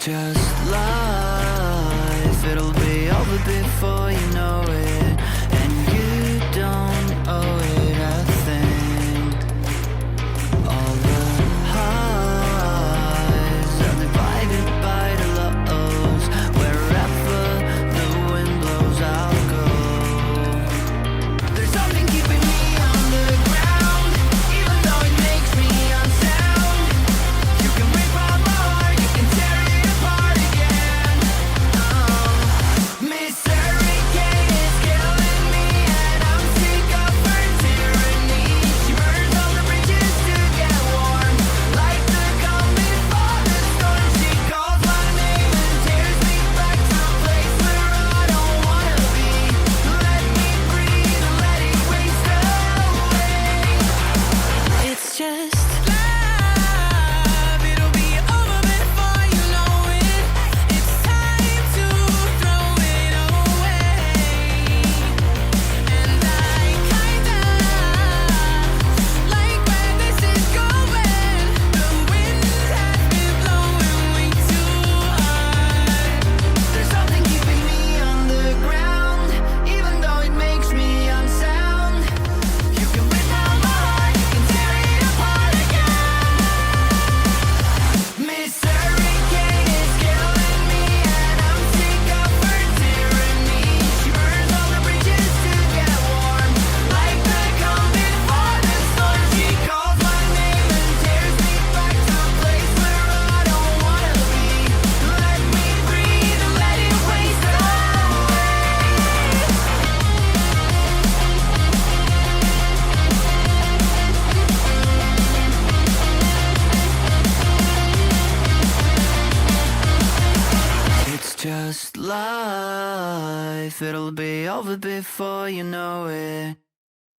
just life, it'll be over before you know it. And you don't owe it a thing. All the highs are divided by the lows. Wherever the wind blows, I'll go. There's something keeping me on the ground, even though it makes me unsound. You can break my heart, you can tear it apart again. Miss Hurricane is killing me, and I'm sick of her tyranny. She burns all the bridges to get warm, like the calm before the storm. She calls my name and tears me back to a place where I don't wanna be. Let me breathe, let it waste away. It's just love, it'll be over before you know it. It's time to throw it away. And I kinda like where this is going. The wind has been blowing way too hard. There's something keeping me on the ground, even though it makes me unsound. You can rip out my heart, you can tear it apart again. Miss Hurricane is killing me, and I'm sick of her tyranny. She burns all the bridges to get warm, like the calm before the storm. She calls my name and tears me back to a place where I don't wanna be. Let me breathe and let it waste away. It's just life, it'll be over before you know it.